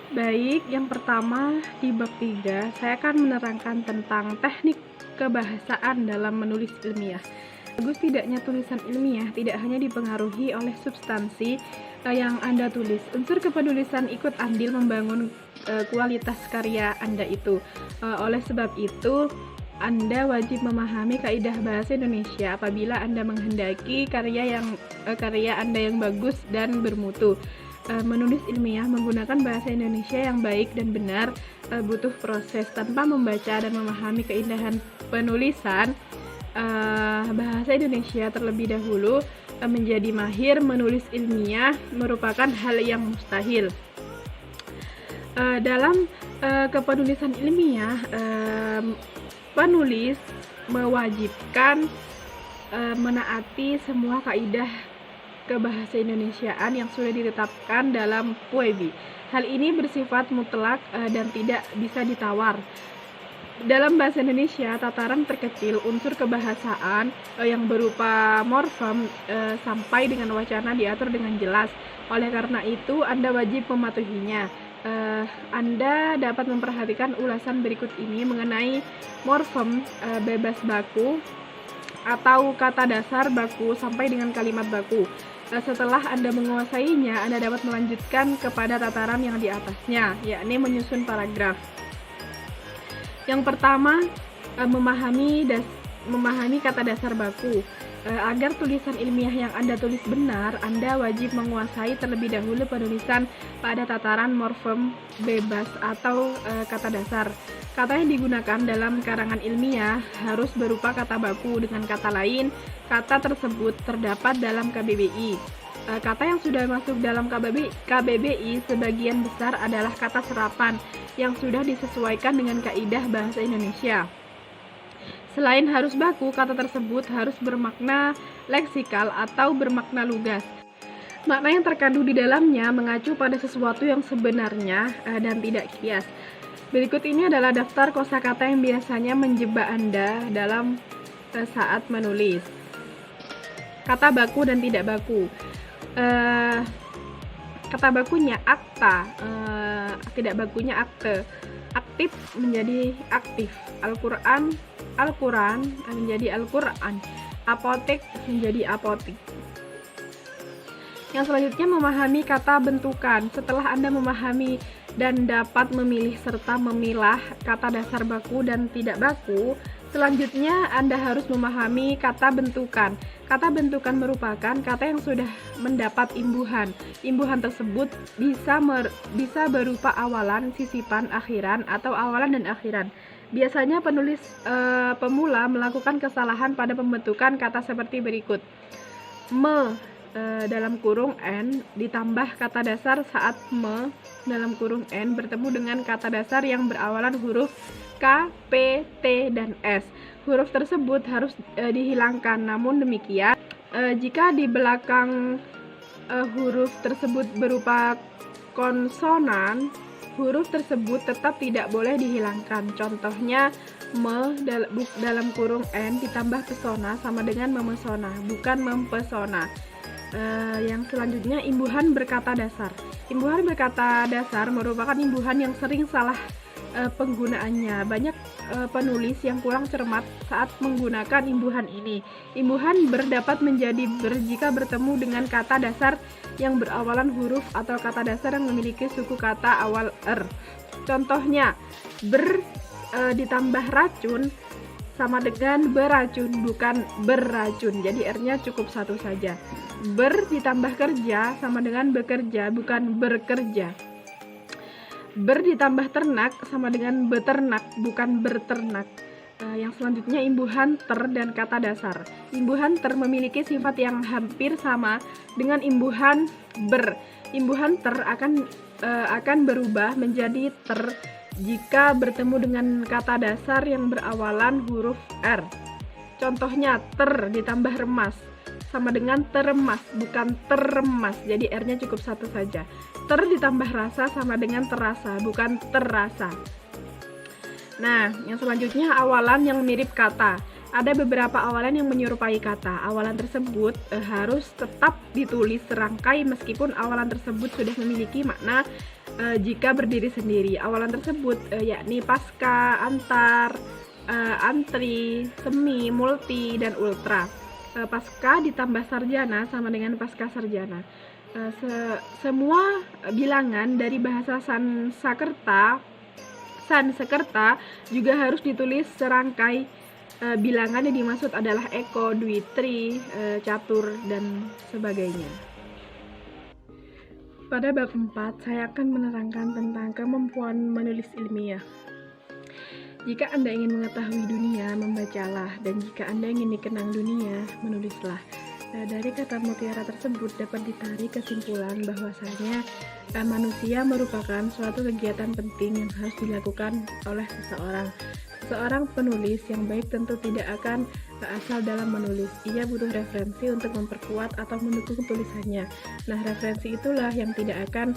Baik, yang pertama di bab 3 saya akan menerangkan tentang teknik kebahasaan dalam menulis ilmiah. Bagus tidaknya tulisan ilmiah tidak hanya dipengaruhi oleh substansi yang Anda tulis. Unsur kepenulisan ikut andil membangun kualitas karya Anda itu. Oleh sebab itu, Anda wajib memahami kaidah bahasa Indonesia apabila Anda menghendaki karya Anda yang bagus dan bermutu. Menulis ilmiah menggunakan bahasa Indonesia yang baik dan benar butuh proses. Tanpa membaca dan memahami keindahan penulisan bahasa Indonesia terlebih dahulu, menjadi mahir menulis ilmiah merupakan hal yang mustahil. Dalam kepenulisan ilmiah, penulis mewajibkan menaati semua kaidah kebahasa Indonesiaan yang sudah ditetapkan dalam PUEBI. Hal ini bersifat mutlak dan tidak bisa ditawar. Dalam bahasa Indonesia, tataran terkecil unsur kebahasaan yang berupa morfem sampai dengan wacana diatur dengan jelas. Oleh karena itu, Anda wajib mematuhinya. Anda dapat memperhatikan ulasan berikut ini mengenai morfem bebas baku atau kata dasar baku sampai dengan kalimat baku. Setelah Anda menguasainya, Anda dapat melanjutkan kepada tataran yang di atasnya, yakni menyusun paragraf. Yang pertama, memahami kata dasar baku. Agar tulisan ilmiah yang Anda tulis benar, Anda wajib menguasai terlebih dahulu penulisan pada tataran morfem bebas atau kata dasar. Kata yang digunakan dalam karangan ilmiah harus berupa kata baku. Dengan kata lain, kata tersebut terdapat dalam KBBI. Kata yang sudah masuk dalam KBBI sebagian besar adalah kata serapan yang sudah disesuaikan dengan kaidah bahasa Indonesia. Selain harus baku, kata tersebut harus bermakna leksikal atau bermakna lugas. Makna yang terkandung di dalamnya mengacu pada sesuatu yang sebenarnya dan tidak kias. Berikut ini adalah daftar kosakata yang biasanya menjebak Anda dalam saat menulis. Kata baku dan tidak baku. Kata bakunya akta, tidak bakunya akte. Aktif menjadi aktif. Al-Quran menjadi Al-Quran. Apotek menjadi apotik. Yang selanjutnya memahami kata bentukan. Setelah Anda memahami dan dapat memilih serta memilah kata dasar baku dan tidak baku, selanjutnya Anda harus memahami kata bentukan. Kata bentukan merupakan kata yang sudah mendapat imbuhan. Imbuhan tersebut bisa berupa awalan, sisipan, akhiran, atau awalan dan akhiran. Biasanya penulis pemula melakukan kesalahan pada pembentukan kata seperti berikut. Dalam kurung N ditambah kata dasar saat dalam kurung N bertemu dengan kata dasar yang berawalan huruf K, P, T, dan S. Huruf tersebut harus dihilangkan. Namun demikian, jika di belakang huruf tersebut berupa konsonan, huruf tersebut tetap tidak boleh dihilangkan. Contohnya, dalam kurung N ditambah pesona sama dengan memesona, bukan mempesona. Yang selanjutnya, imbuhan berkata dasar. Imbuhan berkata dasar merupakan imbuhan yang sering salah penggunaannya. Banyak penulis yang kurang cermat saat menggunakan imbuhan ini. Imbuhan dapat menjadi jika bertemu dengan kata dasar yang berawalan huruf atau kata dasar yang memiliki suku kata awal Contohnya, ditambah racun sama dengan beracun, bukan beracun. Jadi R-nya cukup satu saja. Ditambah kerja sama dengan bekerja, bukan berkerja. Ditambah ternak sama dengan beternak, bukan berternak. Yang selanjutnya imbuhan ter dan kata dasar. Imbuhan ter memiliki sifat yang hampir sama dengan imbuhan ber. Imbuhan ter akan berubah menjadi ter jika bertemu dengan kata dasar yang berawalan huruf R. Contohnya, ter ditambah remas sama dengan teremas, bukan teremas. Jadi R-nya cukup satu saja. Ter ditambah rasa sama dengan terasa, bukan terasa. Nah, yang selanjutnya awalan yang mirip kata. Ada beberapa awalan yang menyerupai kata. Awalan tersebut harus tetap ditulis serangkai meskipun awalan tersebut sudah memiliki makna jika berdiri sendiri. Awalan tersebut yakni pasca, antar, antri, semi, multi, dan ultra. Pasca ditambah sarjana sama dengan pasca sarjana. Semua bilangan dari bahasa Sanskerta juga harus ditulis serangkai. Bilangan yang dimaksud adalah eko, dwi, tri, catur, dan sebagainya. Pada bab 4, saya akan menerangkan tentang kemampuan menulis ilmiah. Jika Anda ingin mengetahui dunia, membacalah, dan jika Anda ingin dikenang dunia, menulislah. Dari kata mutiara tersebut dapat ditarik kesimpulan bahwasanya manusia merupakan suatu kegiatan penting yang harus dilakukan oleh seseorang. Seorang penulis yang baik tentu tidak akan asal dalam menulis. Ia butuh referensi untuk memperkuat atau mendukung tulisannya. Nah, referensi itulah yang tidak akan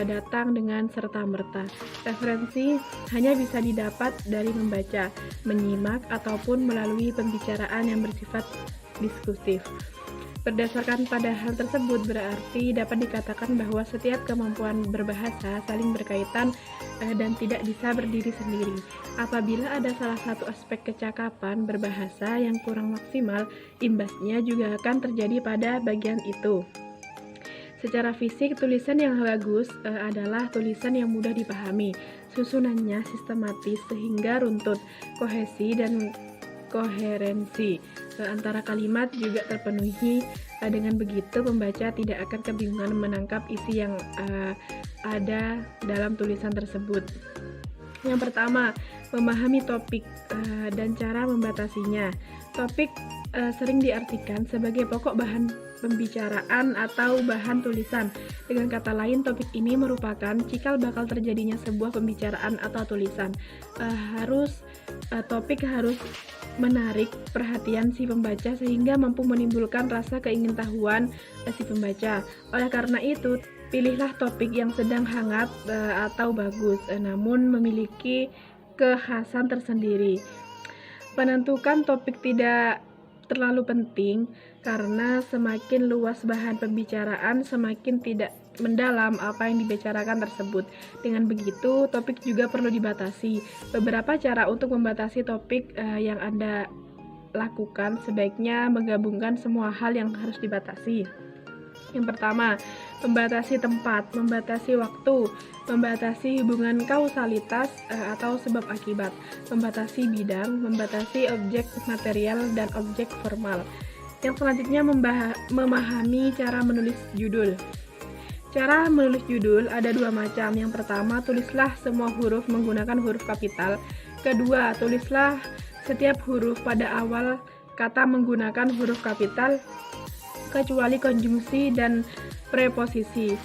datang dengan serta-merta. Referensi hanya bisa didapat dari membaca, menyimak, ataupun melalui pembicaraan yang bersifat diskusif. Berdasarkan pada hal tersebut berarti dapat dikatakan bahwa setiap kemampuan berbahasa saling berkaitan dan tidak bisa berdiri sendiri. Apabila ada salah satu aspek kecakapan berbahasa yang kurang maksimal, imbasnya juga akan terjadi pada bagian itu. Secara fisik, tulisan yang bagus adalah tulisan yang mudah dipahami. Susunannya sistematis sehingga runtut, kohesi, dan koherensi antara kalimat juga terpenuhi. Dengan begitu pembaca tidak akan kebingungan menangkap isi yang ada dalam tulisan tersebut. Yang pertama, memahami topik dan cara membatasinya. Topik sering diartikan sebagai pokok bahan pembicaraan atau bahan tulisan. Dengan kata lain, topik ini merupakan cikal bakal terjadinya sebuah pembicaraan atau tulisan. Topik harus menarik perhatian si pembaca sehingga mampu menimbulkan rasa keingintahuan si pembaca. Oleh karena itu, pilihlah topik yang sedang hangat atau bagus, namun memiliki kekhasan tersendiri. Menentukan topik tidak terlalu penting karena semakin luas bahan pembicaraan, semakin tidak mendalam apa yang dibicarakan tersebut. Dengan begitu, topik juga perlu dibatasi. Beberapa cara untuk membatasi topik yang Anda lakukan sebaiknya menggabungkan semua hal yang harus dibatasi. Yang pertama, membatasi tempat, membatasi waktu, membatasi hubungan kausalitas atau sebab akibat, membatasi bidang, membatasi objek material dan objek formal. Yang selanjutnya memahami cara menulis judul. Cara menulis judul ada dua macam. Yang pertama, tulislah semua huruf menggunakan huruf kapital. Kedua, tulislah setiap huruf pada awal kata menggunakan huruf kapital kecuali konjungsi dan preposisi.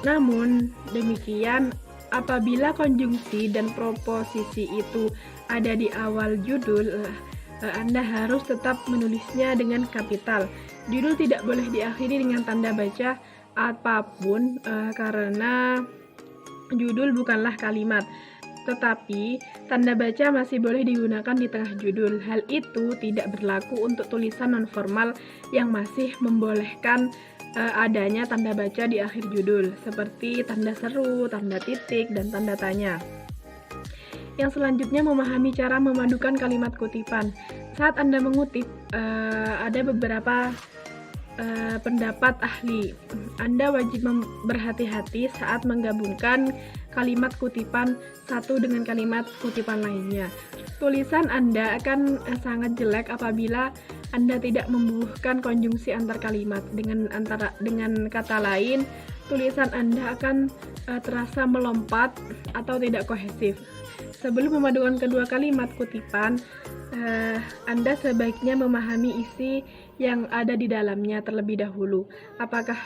Namun demikian, apabila konjungsi dan preposisi itu ada di awal judul, Anda harus tetap menulisnya dengan kapital. Judul tidak boleh diakhiri dengan tanda baca apapun karena judul bukanlah kalimat, tetapi tanda baca masih boleh digunakan di tengah judul. Hal itu tidak berlaku untuk tulisan non-formal yang masih membolehkan adanya tanda baca di akhir judul, seperti tanda seru, tanda titik, dan tanda tanya. Yang selanjutnya, memahami cara memadukan kalimat kutipan. Saat Anda mengutip, ada beberapa pendapat ahli. Anda wajib berhati-hati saat menggabungkan kalimat kutipan satu dengan kalimat kutipan lainnya. Tulisan Anda akan sangat jelek apabila Anda tidak membubuhkan konjungsi antar kalimat. Dengan kata lain, tulisan Anda akan terasa melompat atau tidak kohesif. Sebelum memadukan kedua kalimat kutipan, Anda sebaiknya memahami isi yang ada di dalamnya terlebih dahulu. Apakah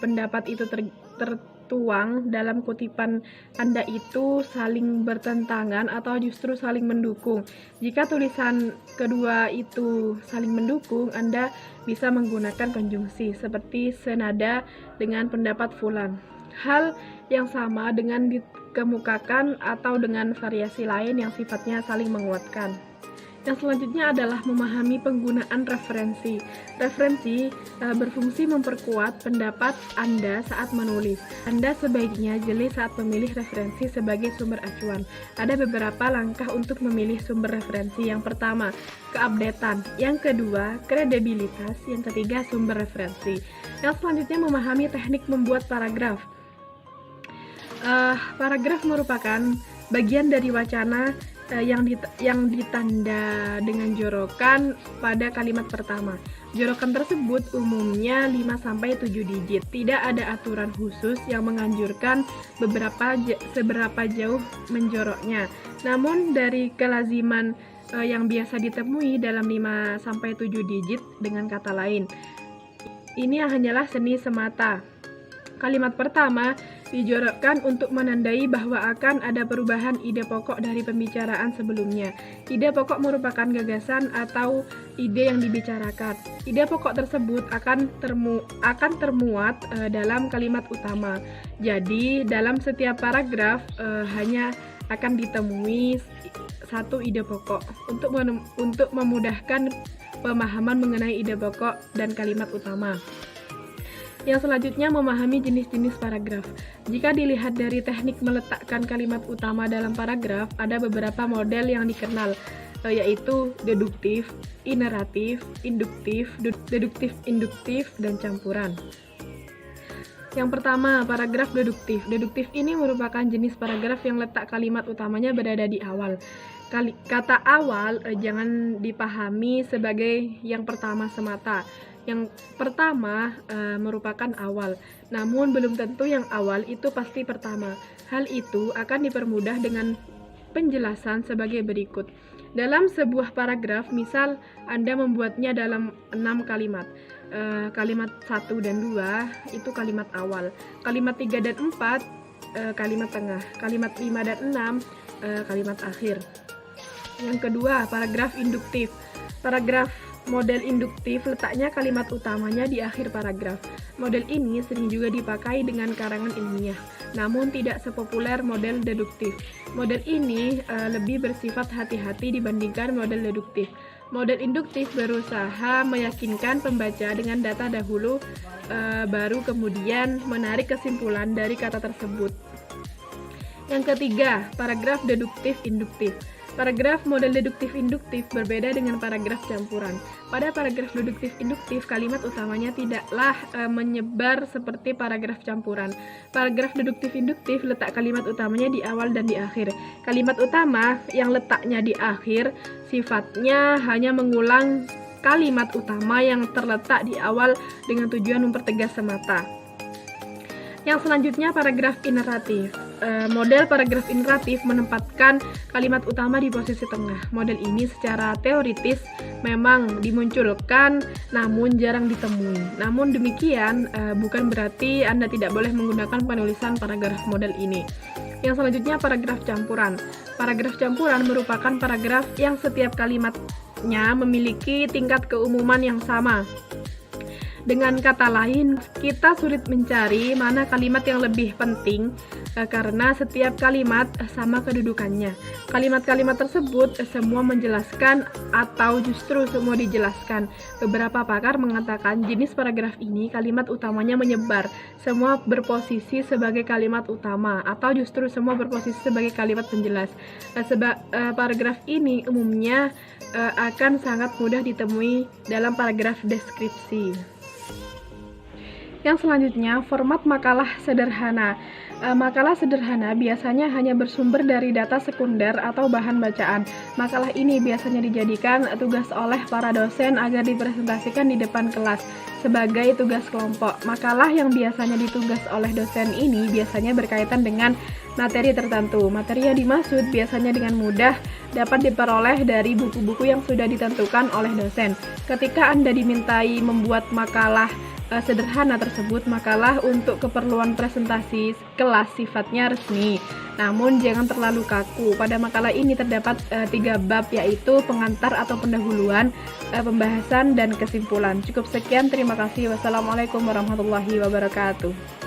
pendapat itu tertuang dalam kutipan Anda itu saling bertentangan atau justru saling mendukung? Jika tulisan kedua itu saling mendukung, Anda bisa menggunakan konjungsi seperti senada dengan pendapat fulan. Hal yang sama dengan dikemukakan atau dengan variasi lain yang sifatnya saling menguatkan. Yang selanjutnya adalah memahami penggunaan referensi. Referensi berfungsi memperkuat pendapat Anda saat menulis. Anda sebaiknya jeli saat memilih referensi sebagai sumber acuan. Ada beberapa langkah untuk memilih sumber referensi. Yang pertama, keupdatean. Yang kedua, kredibilitas. Yang ketiga, sumber referensi. Yang selanjutnya, memahami teknik membuat paragraf. Paragraf merupakan bagian dari wacana yang ditanda dengan jorokan pada kalimat pertama. Jorokan tersebut umumnya 5-7 digit. Tidak ada aturan khusus yang menganjurkan seberapa jauh menjoroknya. Namun dari kelaziman yang biasa ditemui dalam 5-7 digit dengan kata lain, ini hanyalah seni semata. Kalimat pertama dijorokkan untuk menandai bahwa akan ada perubahan ide pokok dari pembicaraan sebelumnya. Ide pokok merupakan gagasan atau ide yang dibicarakan. Ide pokok tersebut akan termuat dalam kalimat utama. Jadi, dalam setiap paragraf hanya akan ditemui satu ide pokok. Untuk memudahkan pemahaman mengenai ide pokok dan kalimat utama. Yang selanjutnya, memahami jenis-jenis paragraf. Jika dilihat dari teknik meletakkan kalimat utama dalam paragraf, ada beberapa model yang dikenal, yaitu deduktif, ineratif, induktif, deduktif-induktif, dan campuran. Yang pertama, paragraf deduktif. Deduktif ini merupakan jenis paragraf yang letak kalimat utamanya berada di awal. Kata awal jangan dipahami sebagai yang pertama semata. Yang pertama merupakan awal, namun belum tentu yang awal itu pasti pertama. Hal itu akan dipermudah dengan penjelasan sebagai berikut. Dalam sebuah paragraf, misal Anda membuatnya dalam 6 kalimat. Kalimat 1 dan 2 itu kalimat awal. Kalimat 3 dan 4 kalimat tengah. Kalimat 5 dan 6 kalimat akhir. Yang kedua, paragraf induktif. Paragraf model induktif letaknya kalimat utamanya di akhir paragraf. Model ini sering juga dipakai dengan karangan ilmiah, namun tidak sepopuler model deduktif. Model ini lebih bersifat hati-hati dibandingkan model deduktif. Model induktif berusaha meyakinkan pembaca dengan data dahulu, baru kemudian menarik kesimpulan dari kata tersebut. Yang ketiga, paragraf deduktif-induktif. Paragraf model deduktif-induktif berbeda dengan paragraf campuran. Pada paragraf deduktif-induktif, kalimat utamanya tidaklah menyebar seperti paragraf campuran. Paragraf deduktif-induktif letak kalimat utamanya di awal dan di akhir. Kalimat utama yang letaknya di akhir sifatnya hanya mengulang kalimat utama yang terletak di awal dengan tujuan mempertegas semata. Yang selanjutnya, paragraf ineratif. Model paragraf ineratif menempatkan kalimat utama di posisi tengah. Model ini secara teoritis memang dimunculkan namun jarang ditemui. Namun demikian bukan berarti Anda tidak boleh menggunakan penulisan paragraf model ini. Yang selanjutnya, paragraf campuran. Paragraf campuran merupakan paragraf yang setiap kalimatnya memiliki tingkat keumuman yang sama. Dengan kata lain, kita sulit mencari mana kalimat yang lebih penting karena setiap kalimat sama kedudukannya. Kalimat-kalimat tersebut semua menjelaskan atau justru semua dijelaskan. Beberapa pakar mengatakan jenis paragraf ini kalimat utamanya menyebar, semua berposisi sebagai kalimat utama, atau justru semua berposisi sebagai kalimat penjelas. Paragraf ini umumnya akan sangat mudah ditemui dalam paragraf deskripsi. Yang selanjutnya, format makalah sederhana. Makalah sederhana biasanya hanya bersumber dari data sekunder atau bahan bacaan. Makalah ini biasanya dijadikan tugas oleh para dosen agar dipresentasikan di depan kelas sebagai tugas kelompok. Makalah yang biasanya ditugas oleh dosen ini biasanya berkaitan dengan materi tertentu. Materi yang dimaksud biasanya dengan mudah dapat diperoleh dari buku-buku yang sudah ditentukan oleh dosen. Ketika Anda dimintai membuat makalah sederhana tersebut, makalah untuk keperluan presentasi kelas sifatnya resmi, namun jangan terlalu kaku. Pada makalah ini terdapat 3 bab, yaitu pengantar atau pendahuluan, pembahasan, dan kesimpulan. Cukup sekian, terima kasih. Wassalamualaikum warahmatullahi wabarakatuh.